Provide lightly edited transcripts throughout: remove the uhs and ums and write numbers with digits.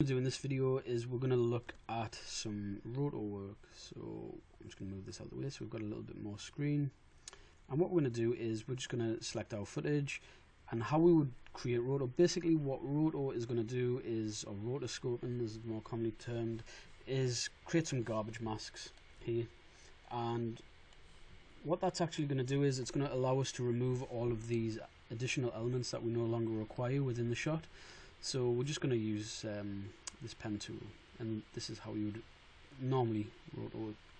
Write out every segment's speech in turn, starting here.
Do in this video is we're going to look at some roto work. So I'm just going to move this out of the way so we've got a little bit more screen. And what we're going to do is we're just going to select our footage and how we would create roto. Basically what roto is going to do is, or rotoscoping as more commonly termed, is create some garbage masks here. And what that's actually going to do is it's going to allow us to remove all of these additional elements that we no longer require within the shot. So we're just going to use this pen tool, and this is how you would normally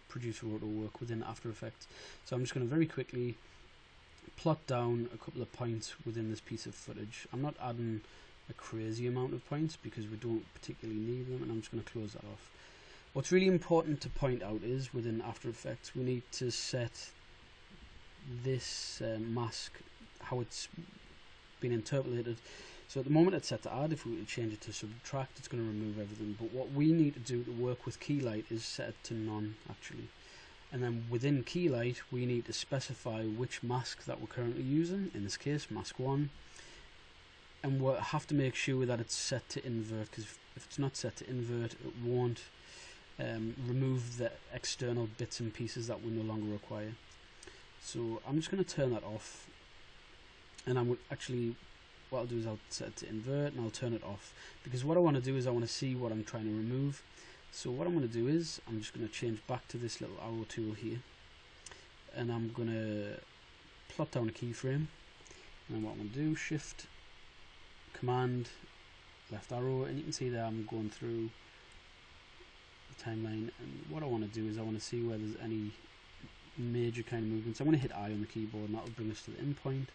produce roto work within After Effects. So I'm just going to very quickly plot down a couple of points within this piece of footage. I'm not adding a crazy amount of points because we don't particularly need them, and I'm just going to close that off. What's really important to point out is within After Effects we need to set this mask, how it's been interpolated. So at the moment it's set to add. If we were to change it to subtract, it's going to remove everything. But what we need to do to work with Keylight is set it to none actually. And then within Keylight we need to specify which mask that we're currently using, in this case mask 1. And we'll have to make sure that it's set to invert, because if it's not set to invert it won't remove the external bits and pieces that we no longer require. So I'm just going to turn that off, and I'm actually, what I'll do is I'll set it to invert and I'll turn it off, because what I want to do is I want to see what I'm trying to remove. So what I'm going to do is I'm just going to change back to this little arrow tool here, and I'm going to plot down a keyframe, and what I'm going to do, shift command left arrow, and you can see there I'm going through the timeline, and what I want to do is I want to see where there's any major kind of movements. I'm going to hit I on the keyboard and that will bring us to the end point.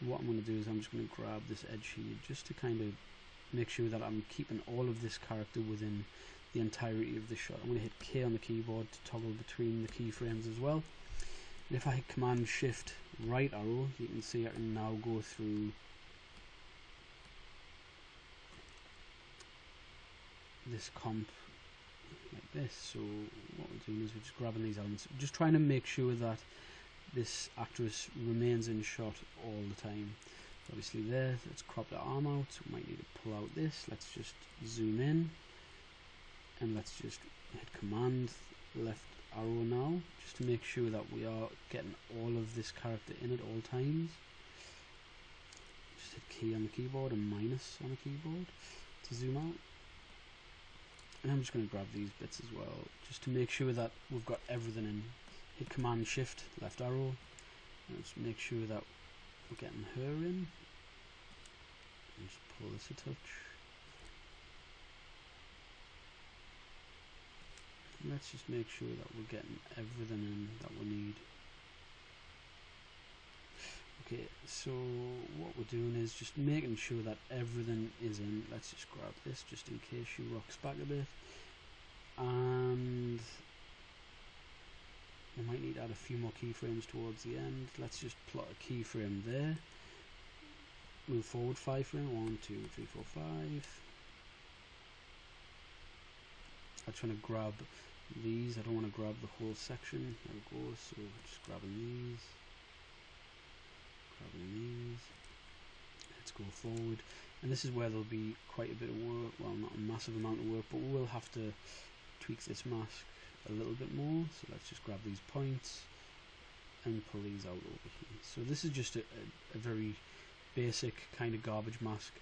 What I'm going to do is I'm just going to grab this edge here just to kind of make sure that I'm keeping all of this character within the entirety of the shot. I'm going to hit K on the keyboard to toggle between the keyframes as well. And if I hit command shift right arrow, you can see I can now go through this comp like this. So what we're doing is we're just grabbing these elements, just trying to make sure that this actress remains in shot all the time. Obviously there, let's crop the arm out, so we might need to pull out this. Let's just zoom in, and let's just hit command left arrow now, just to make sure that we are getting all of this character in at all times. Just hit key on the keyboard and minus on the keyboard to zoom out. And I'm just going to grab these bits as well, just to make sure that we've got everything in. Hit command shift left arrow, and just make sure that we're getting her in. And just pull this a touch. And let's just make sure that we're getting everything in that we need. Okay, so what we're doing is just making sure that everything is in. Let's just grab this just in case she rocks back a bit, and we might need to add a few more keyframes towards the end. Let's just plot a keyframe there, move forward 5 frames, 1, 2, 3, 4, 5. I just want to grab these, I don't want to grab the whole section. There we go, so just grabbing these. Let's go forward, and this is where there'll be quite a bit of work, well not a massive amount of work, but we will have to tweak this mask a little bit more. So let's just grab these points and pull these out over here. So this is just a very basic kind of garbage mask.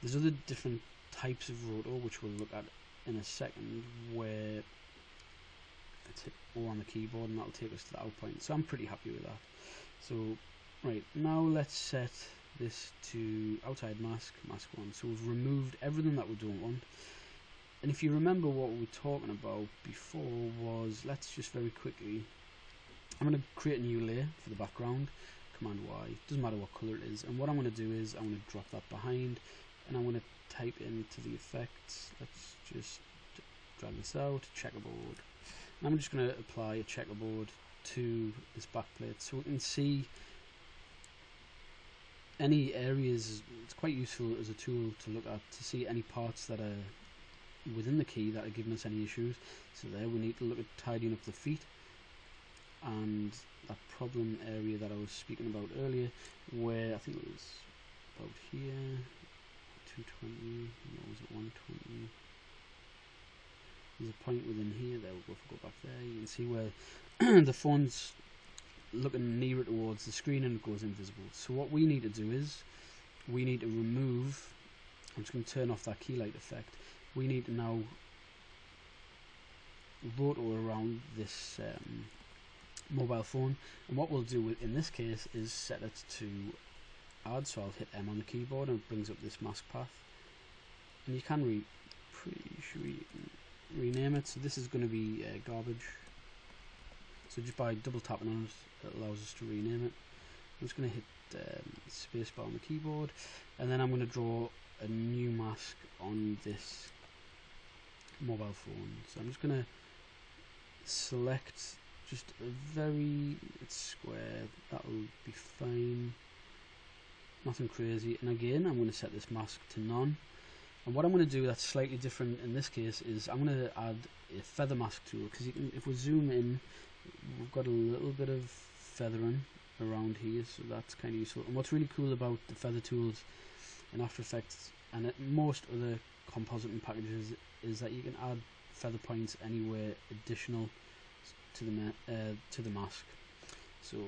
There's other different types of roto which we'll look at in a second, where let's hit O on the keyboard and that'll take us to the out point. So I'm pretty happy with that. So right, now let's set this to outside mask, mask 1. So we've removed everything that we don't want. And if you remember what we were talking about before was, let's just very quickly, I'm going to create a new layer for the background, command Y, doesn't matter what color it is. And what I'm going to do is I'm going to drop that behind, and I'm going to type into the effects, let's just drag this out, checkerboard. And I'm just going to apply a checkerboard to this backplate so we can see any areas. It's quite useful as a tool to look at, to see any parts that are within the key that are giving us any issues. So there we need to look at tidying up the feet and that problem area that I was speaking about earlier, where I think it was about here, 220, what was it, 120, there's a point within here. There we go. If we go back there, you can see where the phone's looking nearer towards the screen and it goes invisible. So what we need to do is we need to remove, I'm just going to turn off that Keylight effect. We need to now rotor around this mobile phone, and what we'll do in this case is set it to add. So I'll hit M on the keyboard and it brings up this mask path, and you can rename it. So this is going to be garbage. So just by double tapping on it, it allows us to rename it. I'm just going to hit spacebar on the keyboard, and then I'm going to draw a new mask on this mobile phone. So I'm just going to select just a very, it's square, that'll be fine, nothing crazy. And again, I'm going to set this mask to none. And what I'm going to do that's slightly different in this case is I'm going to add a feather mask tool, because you can, if we zoom in, we've got a little bit of feathering around here, so that's kind of useful. And what's really cool about the feather tools in After Effects and at most other compositing packages is that you can add feather points anywhere additional to the mask. So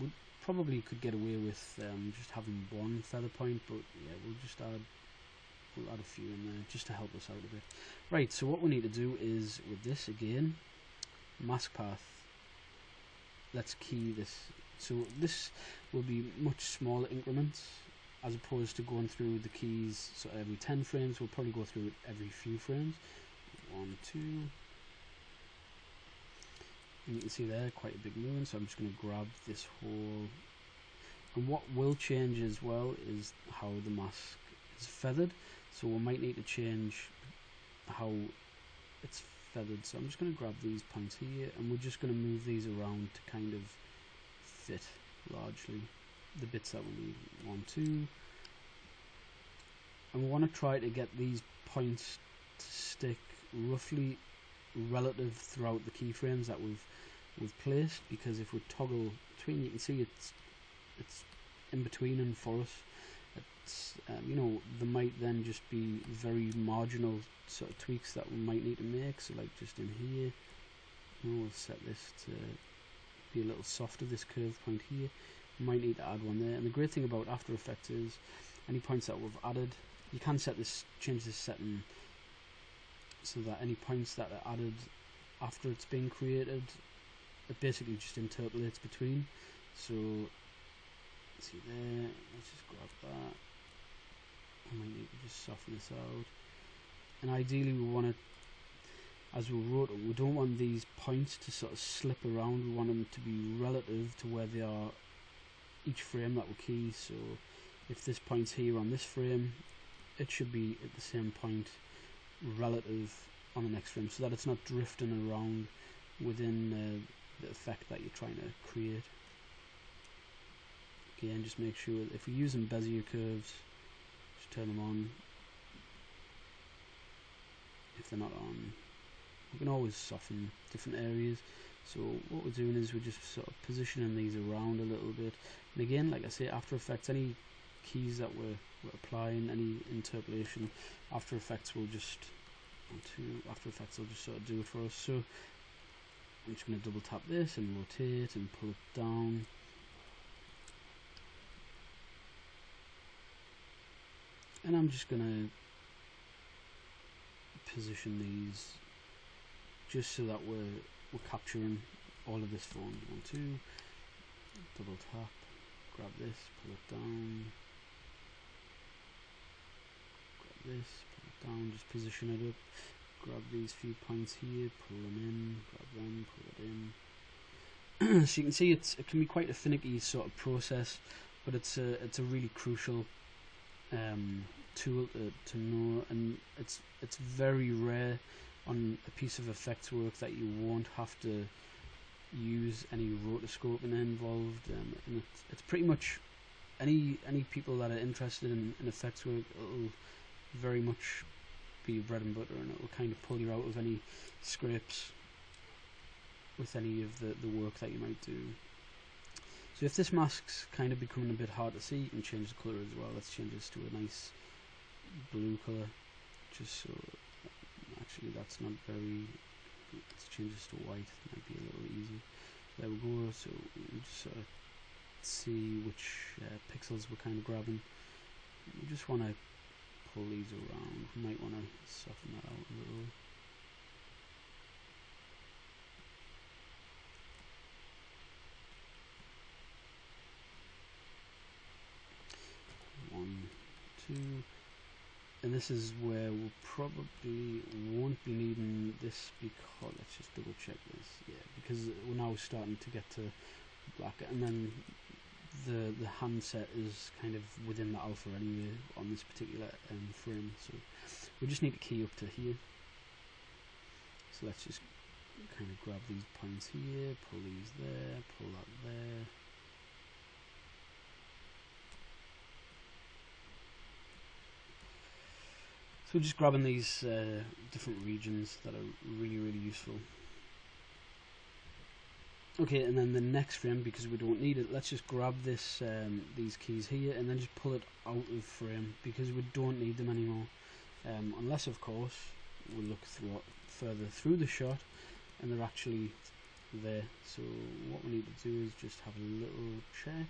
we probably could get away with just having one feather point, but yeah, we'll add a few in there just to help us out a bit. Right, so what we need to do is with this again, mask path, let's key this. So this will be much smaller increments as opposed to going through the keys. So every 10 frames, we'll probably go through it every few frames. 1, 2, and you can see there quite a big movement. So I'm just going to grab this whole, and what will change as well is how the mask is feathered. So we might need to change how it's feathered. So I'm just going to grab these points here, and we're just going to move these around to kind of fit largely the bits that we need. 1, 2, and we want to try to get these points to stick roughly relative throughout the keyframes that we've placed, because if we toggle between, you can see it's in between, and for us it's you know, there might then just be very marginal sort of tweaks that we might need to make. So like just in here, you know, we'll set this to be a little softer, this curve point here. We might need to add one there. And the great thing about After Effects is any points that we've added, you can set this, change this setting so that any points that are added after it's been created, it basically just interpolates between. So see there, let's just grab that. I might need to just soften this out. And ideally we want to, as we rotor, we don't want these points to sort of slip around. We want them to be relative to where they are each frame that we key. So if this point's here on this frame, it should be at the same point relative on the next frame, so that it's not drifting around within the effect that you're trying to create. Again, just make sure if we're using Bezier curves, just turn them on. If they're not on, we can always soften different areas. So what we're doing is we're just sort of positioning these around a little bit. And again, like I say, After Effects, any keys that we're applying, any interpolation, After Effects will just sort of do it for us. So I'm just going to double tap this and rotate and pull it down. And I'm just going to position these just so that we're capturing all of this phone. 1, 2, double tap, grab this, pull it down, grab this, pull it down, just position it up, grab these few points here, pull them in, grab them, pull it in. So you can see it can be quite a finicky sort of process, but it's a really crucial tool to know, and it's very rare on a piece of effects work that you won't have to use any rotoscoping involved, and it's pretty much any people that are interested in effects work, it'll very much be your bread and butter, and it will kind of pull you out of any scrapes with any of the work that you might do. So if this mask's kind of becoming a bit hard to see, you can change the colour as well. Let's change this to a nice blue colour, just so actually that's not very, let's change this to white, it might be a little easy. There we go. So we just sort of see which pixels we're kind of grabbing. We just want to pull these around. We might want to soften that out a little. One, two, and this is where we'll probably won't be needing this, because let's just double check this. Yeah, because we're now starting to get to black, and then the handset is kind of within the alpha anyway on this particular frame, so we just need to key up to here. So let's just kind of grab these points here, pull these there, pull that there. So we're just grabbing these different regions that are really useful. Okay, and then the next frame, because we don't need it, let's just grab this these keys here and then just pull it out of frame, because we don't need them anymore. Unless, of course, we look further through the shot and they're actually there. So what we need to do is just have a little check,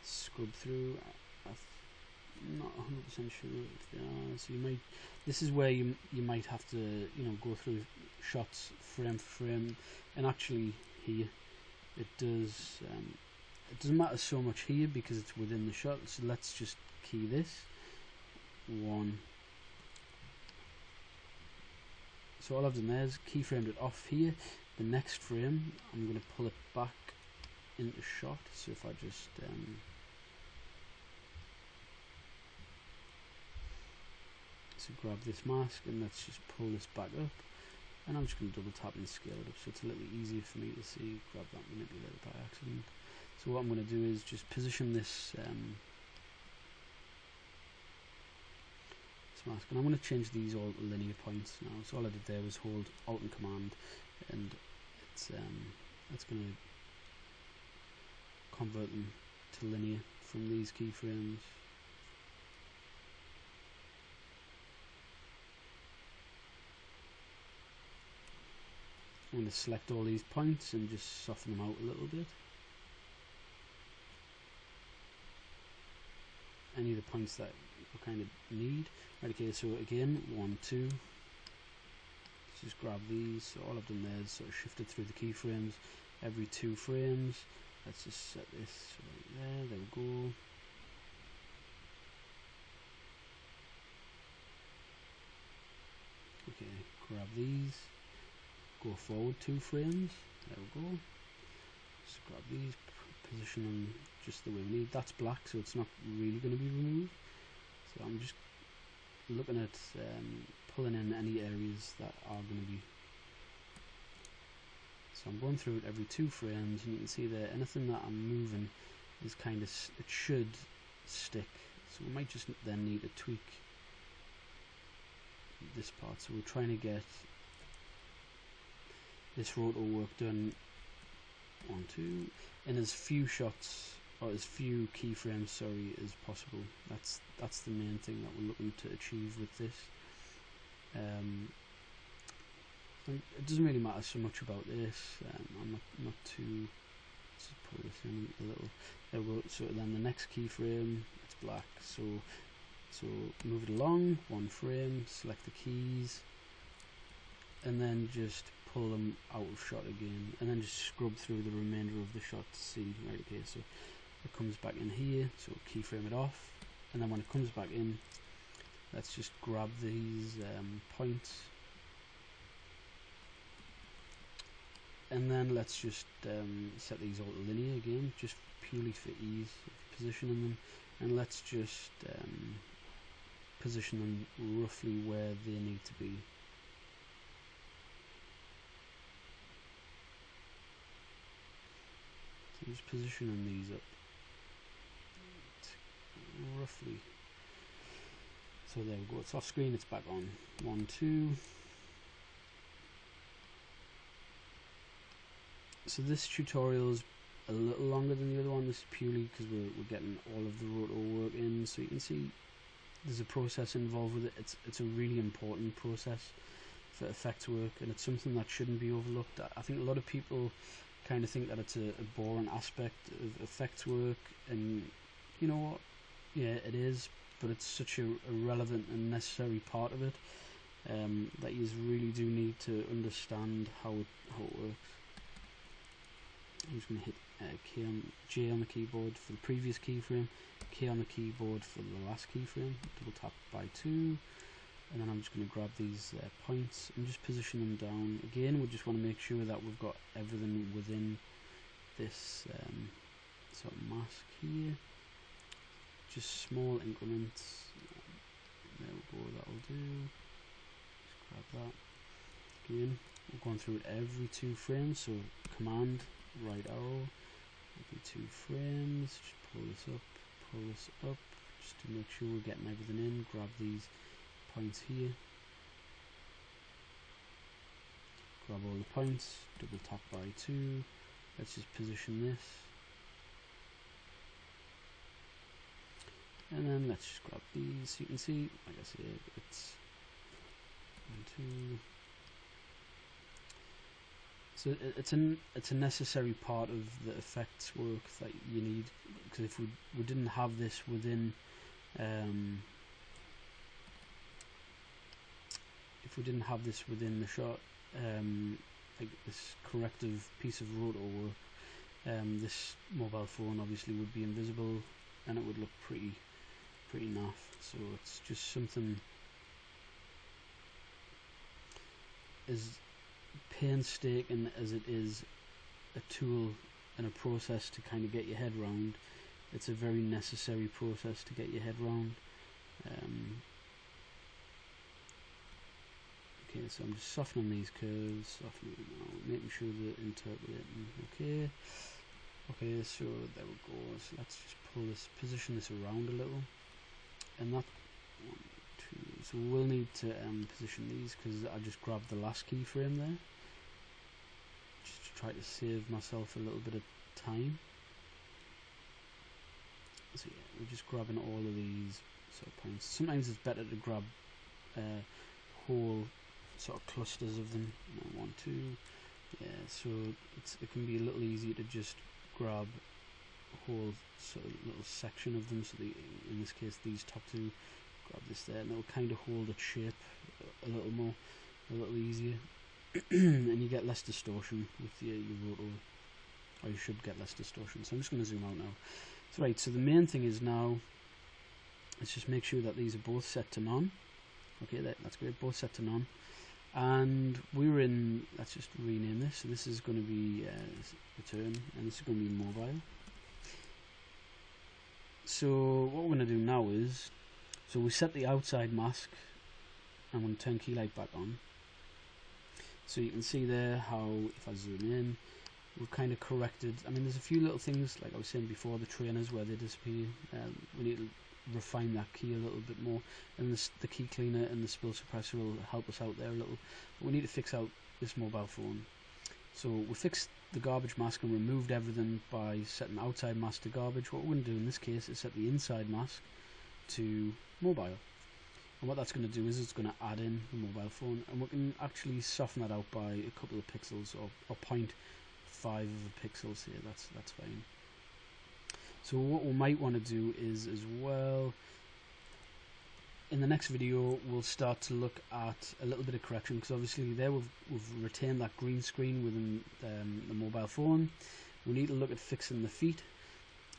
scrub through. I'm not 100% sure if they are. So you might. This is where you might have to go through shots frame for frame, and actually here it does. It doesn't matter so much here because it's within the shot. So let's just key this one. So all I've done there is keyframed it off here. The next frame, I'm going to pull it back into shot. So if I just so grab this mask and let's just pull this back up, and I'm just going to double tap and scale it up so it's a little easier for me to see. Grab that manipulator by accident. So what I'm going to do is just position this mask, and I'm going to change these all to linear points now. So all I did there was hold Alt and Command, and it's going to convert them to linear from these keyframes. I'm going to select all these points and just soften them out a little bit. Any of the points that we kind of need. Right, okay, so again, 1, 2. Let's just grab these. So all I've done there is sort of shifted through the keyframes every 2 frames. Let's just set this right there. There we go. Okay, grab these. Go forward 2 frames. There we go. Just grab these, position them just the way we need. That's black, so it's not really going to be removed. So I'm just looking at pulling in any areas that are going to be. So I'm going through it every 2 frames, and you can see there anything that I'm moving is kind of, it should stick. So we might just then need to tweak this part. So we're trying to get this roto work done 1, 2 in as few shots, or as few keyframes, sorry, as possible. That's the main thing that we're looking to achieve with this. It doesn't really matter so much about this. I'm not too. Let's just pull this in a little. There we go. So then the next keyframe, it's black. So move it along 1 frame, select the keys, and then just pull them out of shot again, and then just scrub through the remainder of the shot to see. Right, okay, so it comes back in here, so keyframe it off, and then when it comes back in, let's just grab these points, and then let's just set these all to linear again, just purely for ease of positioning them, and let's just position them roughly where they need to be. So just positioning these up roughly. So there we go, it's off screen, it's back on. 1, 2. So this tutorial is a little longer than the other one. This is purely because we're getting all of the roto work in. So you can see there's a process involved with it. It's a really important process. for effects work, and it's something that shouldn't be overlooked. I think a lot of people kind of think that it's a boring aspect of effects work, and you know what, yeah, it is, but it's such a relevant and necessary part of it, that you really do need to understand how it works. I'm just going to hit J on the keyboard for the previous keyframe, K on the keyboard for the last keyframe, double tap by 2, and then I'm just going to grab these points and just position them down. Again, we just want to make sure that we've got everything within this sort of mask here. Just small increments. There we go, that'll do. Just grab that. Again, we're going through it every 2 frames, so Command, right arrow, every 2 frames. Just pull this up, just to make sure we're getting everything in. Grab these points here. Grab all the points, double tap by 2. Let's just position this. And then let's just grab these. So you can see, like I said, it's 1, 2. So it's a necessary part of the effects work that you need, because if we didn't have this within the shot, like this corrective piece of roto work, this mobile phone obviously would be invisible, and it would look pretty naff. So it's just something as painstaking as it is a tool and a process to kind of get your head round. It's a very necessary process to get your head round. Okay, so I'm just softening these curves, making sure they're interpolating. Okay, so there we go. So let's just position this around a little, and that 1, 2. So we'll need to position these, because I just grabbed the last keyframe there, just to try to save myself a little bit of time. So yeah, we're just grabbing all of these sort of points. Sometimes it's better to grab whole sort of clusters of them. 1, 2. Yeah, so it can be a little easier to just grab a whole sort of little section of them. So in this case, these top 2, grab this there, and it'll kind of hold its shape a little easier, and you get less distortion with your roto, or you should get less distortion. So I'm just going to zoom out now. So right, so the main thing is now, let's just make sure that these are both set to none. Okay, that's great, both set to none. And we're in, let's just rename this. So this is going to be return, and this is going to be mobile. So what we're going to do now is, so we set the outside mask. I'm going to turn Keylight back on. So you can see there how, if I zoom in, we've kind of corrected. I mean, there's a few little things, like I was saying before, the trainers where they disappear. We need to refine that key a little bit more, and the key cleaner and the spill suppressor will help us out there a little. But we need to fix out this mobile phone. So we fixed the garbage mask and removed everything by setting outside mask to garbage. What we're going to do in this case is set the inside mask to mobile. And what that's going to do is it's going to add in the mobile phone, and we can actually soften that out by a couple of pixels, or 0.5 of a pixels here. That's fine. So what we might want to do is, as well, in the next video we'll start to look at a little bit of correction, because obviously there we've retained that green screen within the mobile phone. We need to look at fixing the feet.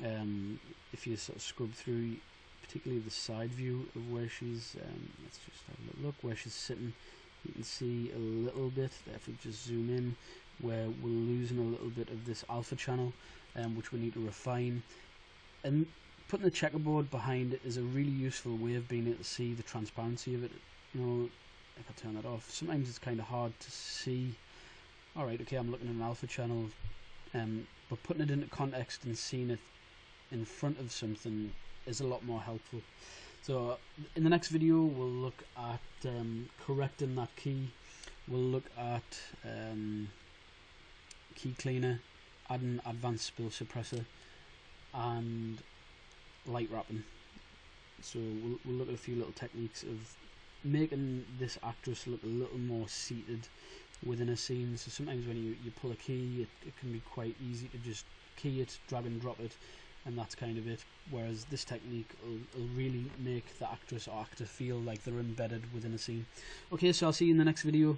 If you sort of scrub through, particularly the side view of where she's, let's just have a look where she's sitting. You can see a little bit, if we just zoom in, where we're losing a little bit of this alpha channel, which we need to refine. And putting the checkerboard behind it is a really useful way of being able to see the transparency of it. You know, if I turn that off, sometimes it's kind of hard to see. Alright, okay, I'm looking at an alpha channel, but putting it into context and seeing it in front of something is a lot more helpful. So in the next video we'll look at correcting that key. We'll look at key cleaner, adding advanced spill suppressor, and light wrapping. So we'll look at a few little techniques of making this actress look a little more seated within a scene. So sometimes when you pull a key, it can be quite easy to just key it, drag and drop it, and that's kind of it. Whereas this technique will really make the actress or actor feel like they're embedded within a scene. Okay, so I'll see you in the next video.